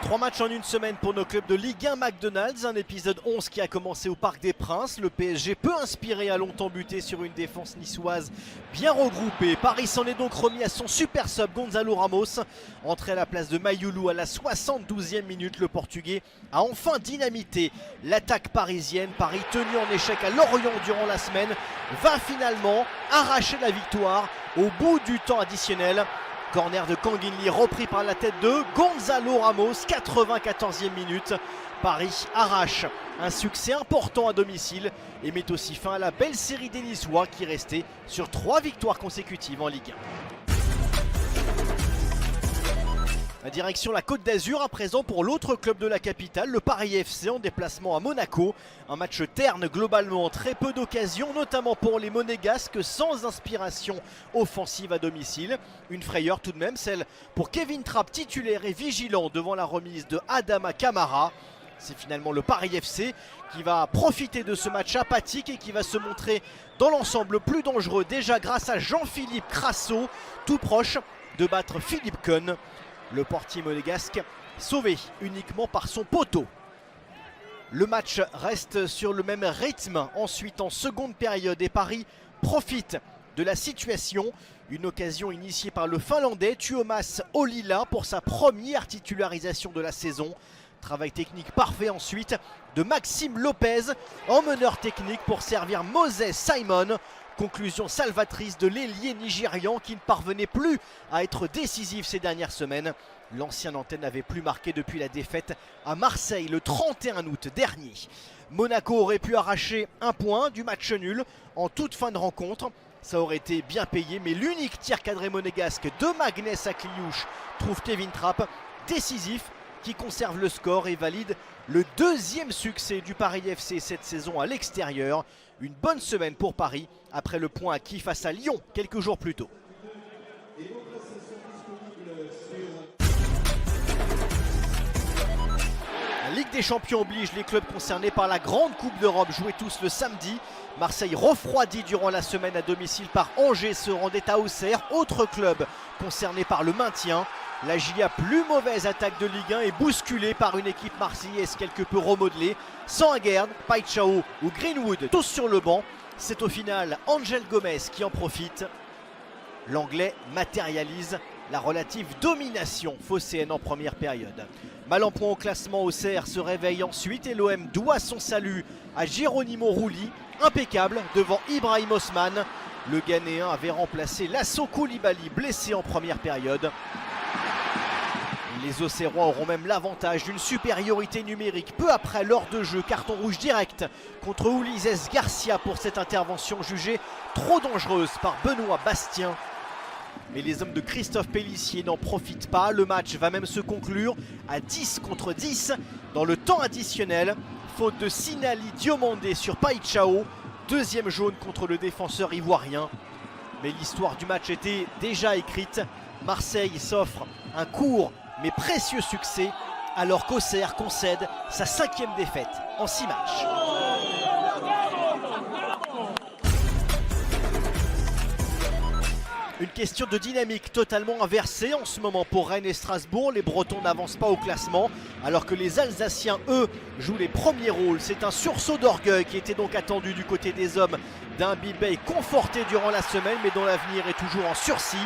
3 matchs en une semaine pour nos clubs de Ligue 1 McDonald's, un épisode 11 qui a commencé au Parc des Princes. Le PSG peu inspiré a longtemps buté sur une défense niçoise bien regroupée. Paris s'en est donc remis à son super sub Gonzalo Ramos. Entré à la place de Mayoulou à la 72e minute, le Portugais a enfin dynamité l'attaque parisienne. Paris tenu en échec à Lorient durant la semaine va finalement arracher la victoire au bout du temps additionnel. Corner de Kanguinli repris par la tête de Gonzalo Ramos, 94e minute. Paris arrache un succès important à domicile et met aussi fin à la belle série des Niçois qui restait sur 3 victoires consécutives en Ligue 1. La direction la Côte d'Azur à présent pour l'autre club de la capitale, le Paris FC en déplacement à Monaco. Un match terne globalement, très peu d'occasions, notamment pour les Monégasques sans inspiration offensive à domicile. Une frayeur tout de même, celle pour Kevin Trapp titulaire et vigilant devant la remise de Adama Camara. C'est finalement le Paris FC qui va profiter de ce match apathique et qui va se montrer dans l'ensemble plus dangereux déjà grâce à Jean-Philippe Crasso, tout proche de battre Philippe Cohn. Le portier monégasque sauvé uniquement par son poteau. Le match reste sur le même rythme ensuite en seconde période et Paris profite de la situation. Une occasion initiée par le Finlandais Tuomas Olila pour sa première titularisation de la saison. Travail technique parfait ensuite de Maxime Lopez en meneur technique pour servir Moses Simon. Conclusion salvatrice de l'ailier nigérian qui ne parvenait plus à être décisif ces dernières semaines. L'ancien Nantais n'avait plus marqué depuis la défaite à Marseille le 31 août dernier. Monaco aurait pu arracher un point du match nul en toute fin de rencontre. Ça aurait été bien payé, mais l'unique tir cadré monégasque de Magnès Akliouche trouve Kevin Trapp décisif qui conserve le score et valide le deuxième succès du Paris FC cette saison à l'extérieur. Une bonne semaine pour Paris après le point acquis face à Lyon quelques jours plus tôt. La Ligue des Champions oblige les clubs concernés par la Grande Coupe d'Europe joués tous le samedi. Marseille refroidi durant la semaine à domicile par Angers se rendait à Auxerre, autre club concerné par le maintien. La GIA, plus mauvaise attaque de Ligue 1, est bousculée par une équipe marseillaise quelque peu remodelée. Sans Aguerd, Paixão ou Greenwood, tous sur le banc. C'est au final Angel Gomez qui en profite. L'Anglais matérialise la relative domination phocéenne en première période. Mal en point au classement, Auxerre se réveille ensuite et l'OM doit son salut à Geronimo Rulli, impeccable devant Ibrahim Osman. Le Ghanéen avait remplacé Lasso Koulibaly blessé en première période. Les Auxerrois auront même l'avantage d'une supériorité numérique peu après l'heure de jeu. Carton rouge direct contre Ulises Garcia pour cette intervention jugée trop dangereuse par Benoît Bastien. Mais les hommes de Christophe Pélissier n'en profitent pas. Le match va même se conclure à 10 contre 10 dans le temps additionnel. Faute de Sinali Diomandé sur Paixão. Deuxième jaune contre le défenseur ivoirien. Mais l'histoire du match était déjà écrite. Marseille s'offre un court mais précieux succès alors qu'Auxerre concède sa 5e défaite en 6 matchs. Une question de dynamique totalement inversée en ce moment pour Rennes et Strasbourg. Les Bretons n'avancent pas au classement alors que les Alsaciens, eux, jouent les premiers rôles. C'est un sursaut d'orgueil qui était donc attendu du côté des hommes d'un Bibey conforté durant la semaine mais dont l'avenir est toujours en sursis.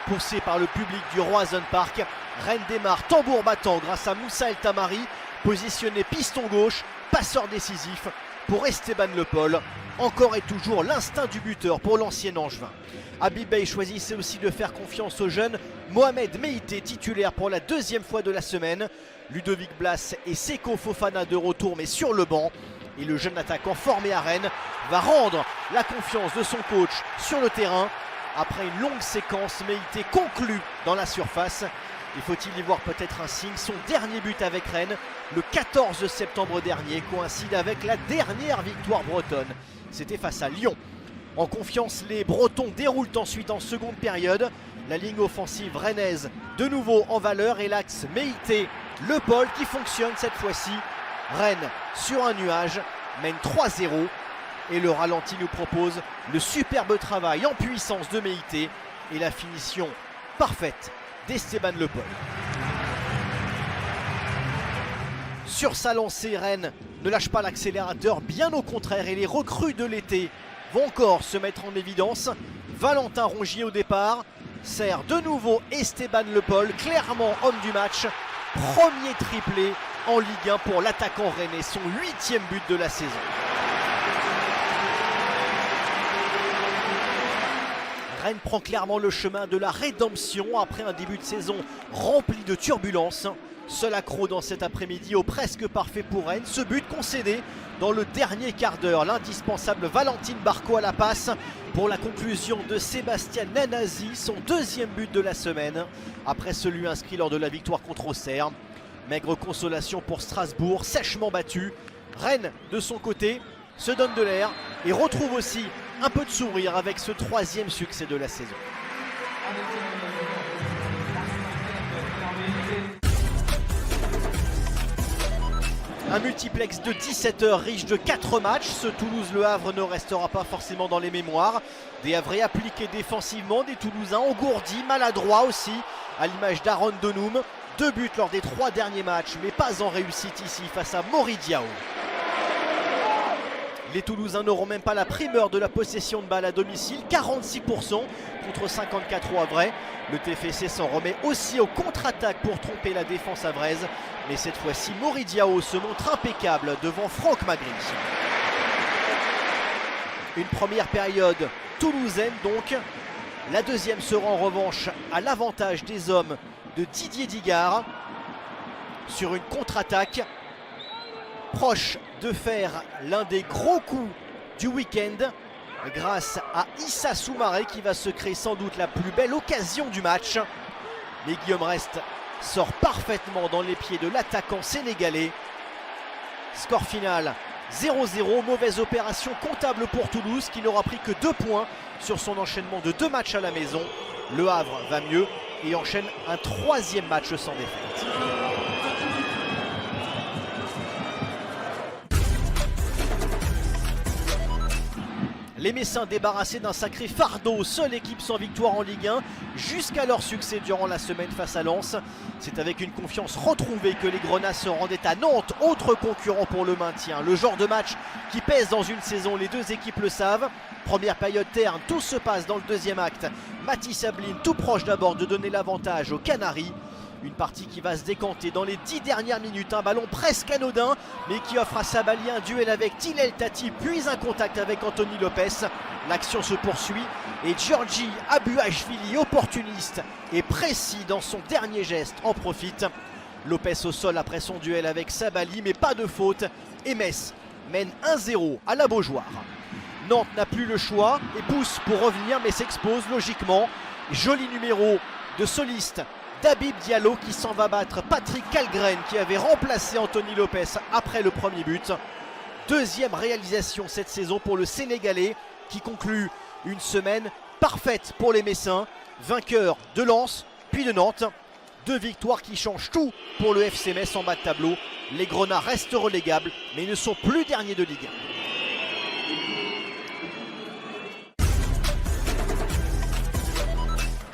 Poussé par le public du Roazhon Park, Rennes démarre tambour battant grâce à Moussa El Tamari, positionné piston gauche, passeur décisif pour Esteban Le Paul. Encore et toujours l'instinct du buteur pour l'ancien Angevin. Habib Bey choisissait aussi de faire confiance au jeune Mohamed Meïté, titulaire pour la 2e fois de la semaine. Ludovic Blas et Seko Fofana de retour mais sur le banc. Et le jeune attaquant formé à Rennes va rendre la confiance de son coach sur le terrain. Après une longue séquence, Meïté conclut dans la surface. Et faut-il y voir peut-être un signe? Son dernier but avec Rennes, le 14 septembre dernier, coïncide avec la dernière victoire bretonne. C'était face à Lyon. En confiance, les Bretons déroulent ensuite en seconde période. La ligne offensive rennaise de nouveau en valeur et l'axe Meïté-Le Paul qui fonctionne cette fois-ci. Rennes sur un nuage mène 3-0. Et le ralenti nous propose le superbe travail en puissance de Meïté et la finition parfaite d'Esteban Le Paul. Sur sa lancée, Rennes ne lâche pas l'accélérateur, bien au contraire, et les recrues de l'été vont encore se mettre en évidence. Valentin Rongier au départ, sert de nouveau Esteban Le Paul, clairement homme du match. Premier triplé en Ligue 1 pour l'attaquant rennais, son 8e but de la saison. Rennes prend clairement le chemin de la rédemption après un début de saison rempli de turbulences. Seul accro dans cet après-midi au presque parfait pour Rennes, ce but concédé dans le dernier quart d'heure. L'indispensable Valentine Barco à la passe pour la conclusion de Sébastien Nanasi, son 2e but de la semaine, après celui inscrit lors de la victoire contre Auxerre. Maigre consolation pour Strasbourg, sèchement battu. Rennes, de son côté, se donne de l'air et retrouve aussi un peu de sourire avec ce 3e succès de la saison. Un multiplex de 17h riche de 4 matchs. Ce Toulouse-Le Havre ne restera pas forcément dans les mémoires. Des Havrais appliqués défensivement, des Toulousains engourdis, maladroits aussi, à l'image d'Aaron Donoum. 2 buts lors des 3 derniers matchs, mais pas en réussite ici face à Mori Diao. Les Toulousains n'auront même pas la primeur de la possession de balle à domicile, 46% contre 54 au Havrais. Le TFC s'en remet aussi aux contre-attaques pour tromper la défense havraise. Mais cette fois-ci, Mori Diao se montre impeccable devant Franck Magri. Une première période toulousaine donc. La deuxième sera en revanche à l'avantage des hommes de Didier Digard sur une contre-attaque. Proche de faire l'un des gros coups du week-end grâce à Issa Soumaré qui va se créer sans doute la plus belle occasion du match. Mais Guillaume Rest sort parfaitement dans les pieds de l'attaquant sénégalais. Score final 0-0, mauvaise opération comptable pour Toulouse qui n'aura pris que 2 points sur son enchaînement de 2 matchs à la maison. Le Havre va mieux et enchaîne un 3e match sans défaite. Les Messins débarrassés d'un sacré fardeau, seule équipe sans victoire en Ligue 1 jusqu'à leur succès durant la semaine face à Lens. C'est avec une confiance retrouvée que les Grenats se rendaient à Nantes, autre concurrent pour le maintien. Le genre de match qui pèse dans une saison, les deux équipes le savent. Première période terne, tout se passe dans le 2e acte. Mathis Ablin tout proche d'abord de donner l'avantage aux Canaries. Une partie qui va se décanter dans les 10 dernières minutes. Un ballon presque anodin, mais qui offre à Sabali un duel avec Tilel Tati, puis un contact avec Anthony Lopez. L'action se poursuit et Georgi Abuashvili, opportuniste et précis dans son dernier geste, en profite. Lopez au sol après son duel avec Sabali, mais pas de faute. Et Metz mène 1-0 à la Beaujoire. Nantes n'a plus le choix et pousse pour revenir, mais s'expose logiquement. Joli numéro de soliste d'Habib Diallo qui s'en va battre Patrick Kalgren qui avait remplacé Anthony Lopez après le premier but. 2e réalisation cette saison pour le Sénégalais qui conclut une semaine parfaite pour les Messins. Vainqueur de Lens puis de Nantes. 2 victoires qui changent tout pour le FC Metz en bas de tableau. Les Grenats restent relégables mais ne sont plus derniers de Ligue 1.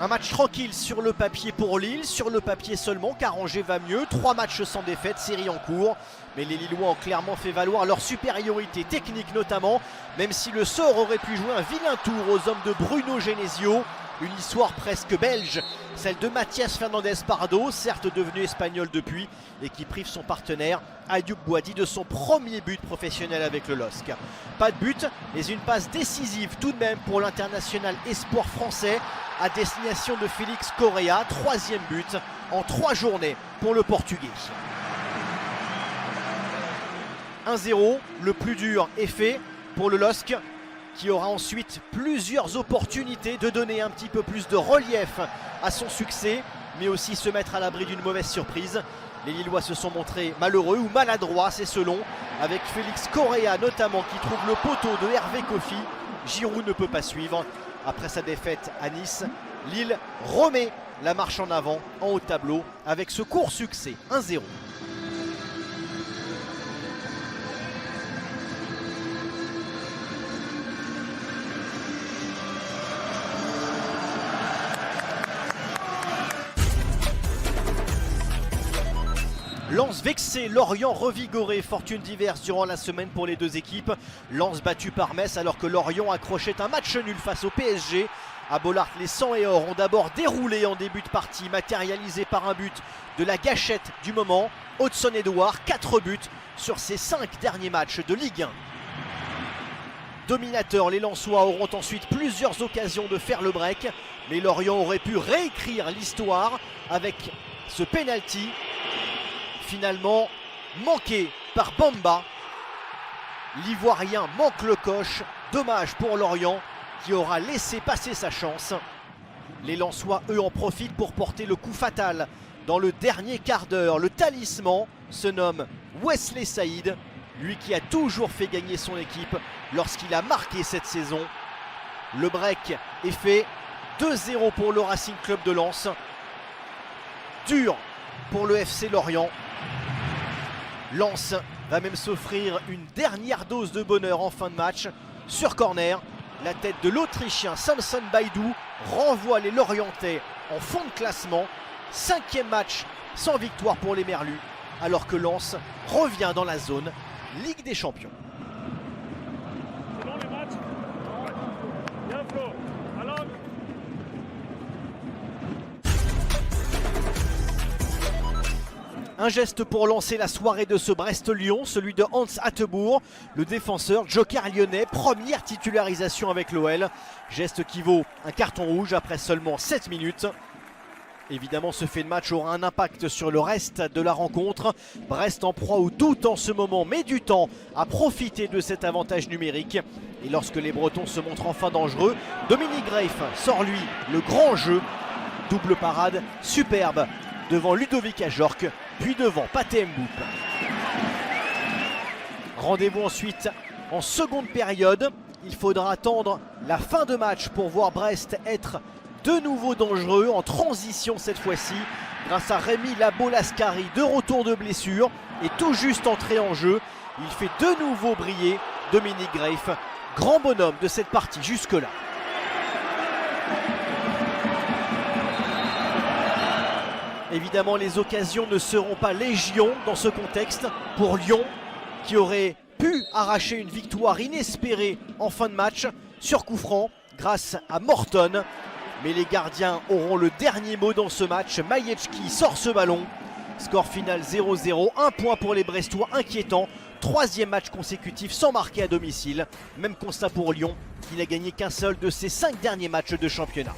Un match tranquille sur le papier pour Lille, sur le papier seulement car Angers va mieux. 3 matchs sans défaite, série en cours. Mais les Lillois ont clairement fait valoir leur supériorité technique notamment, même si le sort aurait pu jouer un vilain tour aux hommes de Bruno Genesio. Une histoire presque belge, celle de Mathias Fernandez Pardo, certes devenu espagnol depuis, et qui prive son partenaire Ayoub Boadi de son premier but professionnel avec le LOSC. Pas de but, mais une passe décisive tout de même pour l'international espoir français à destination de Félix Correa, 3e but en 3 journées pour le Portugais. 1-0, le plus dur est fait pour le LOSC, qui aura ensuite plusieurs opportunités de donner un petit peu plus de relief à son succès, mais aussi se mettre à l'abri d'une mauvaise surprise. Les Lillois se sont montrés malheureux ou maladroits, c'est selon, avec Félix Correa notamment qui trouve le poteau de Hervé Kofi. Giroud ne peut pas suivre. Après sa défaite à Nice, Lille remet la marche en avant en haut de tableau avec ce court succès, 1-0. Lens vexé, Lorient revigoré, fortune diverse durant la semaine pour les deux équipes. Lens battu par Metz alors que Lorient accrochait un match nul face au PSG. À Bollaert, les 100 et or ont d'abord déroulé en début de partie, matérialisé par un but de la gâchette du moment, Hudson-Edouard, 4 buts sur ses 5 derniers matchs de Ligue 1. Dominateurs, les Lensois auront ensuite plusieurs occasions de faire le break, mais Lorient aurait pu réécrire l'histoire avec ce penalty finalement manqué par Bamba. L'Ivoirien manque le coche, dommage pour Lorient qui aura laissé passer sa chance. Les Lensois, eux, en profitent pour porter le coup fatal dans le dernier quart d'heure. Le talisman se nomme Wesley Saïd, lui qui a toujours fait gagner son équipe lorsqu'il a marqué cette saison. Le break est fait, 2-0 pour le Racing Club de Lens. Dur pour le FC Lorient. Lens va même s'offrir une dernière dose de bonheur en fin de match. Sur corner, la tête de l'Autrichien Samson Baidoo renvoie les Lorientais en fond de classement. 5e match sans victoire pour les Merlus, alors que Lens revient dans la zone Ligue des Champions. Un geste pour lancer la soirée de ce Brest-Lyon, celui de Hans Hatteboer, le défenseur joker lyonnais, première titularisation avec l'OL. Geste qui vaut un carton rouge après seulement 7 minutes. Évidemment, ce fait de match aura un impact sur le reste de la rencontre. Brest en proie au doute en ce moment, met du temps à profiter de cet avantage numérique. Et lorsque les Bretons se montrent enfin dangereux, Dominique Greif sort lui le grand jeu. Double parade superbe devant Ludovic Ajorc, puis devant Pathé Mboup. Rendez-vous ensuite en seconde période. Il faudra attendre la fin de match pour voir Brest être de nouveau dangereux, en transition cette fois-ci, grâce à Rémi Labo-Lascari, de retour de blessure et tout juste entré en jeu. Il fait de nouveau briller Dominique Greif, grand bonhomme de cette partie jusque-là. Évidemment, les occasions ne seront pas légion dans ce contexte pour Lyon, qui aurait pu arracher une victoire inespérée en fin de match sur coup franc grâce à Morton. Mais les gardiens auront le dernier mot dans ce match. Majewski sort ce ballon. Score final 0-0. 1 point pour les Brestois, inquiétant. 3e match consécutif sans marquer à domicile. Même constat pour Lyon, qui n'a gagné qu'un seul de ses 5 derniers matchs de championnat.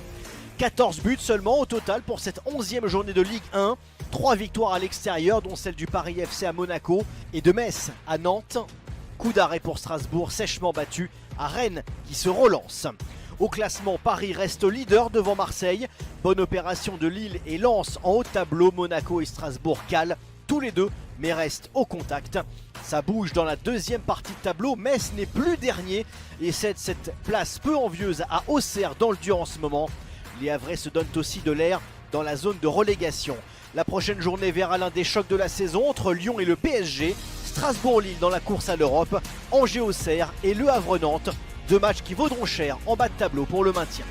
14 buts seulement au total pour cette 11e journée de Ligue 1. 3 victoires à l'extérieur, dont celle du Paris FC à Monaco et de Metz à Nantes. Coup d'arrêt pour Strasbourg, sèchement battu à Rennes qui se relance. Au classement, Paris reste leader devant Marseille. Bonne opération de Lille et Lens en haut de tableau. Monaco et Strasbourg calent tous les deux, mais restent au contact. Ça bouge dans la deuxième partie de tableau. Metz n'est plus dernier et cède cette place peu envieuse à Auxerre dans le dur en ce moment. Les Havrais se donnent aussi de l'air dans la zone de relégation. La prochaine journée verra l'un des chocs de la saison entre Lyon et le PSG. Strasbourg-Lille dans la course à l'Europe. Angers-Auxerre et Le Havre-Nantes. 2 matchs qui vaudront cher en bas de tableau pour le maintien.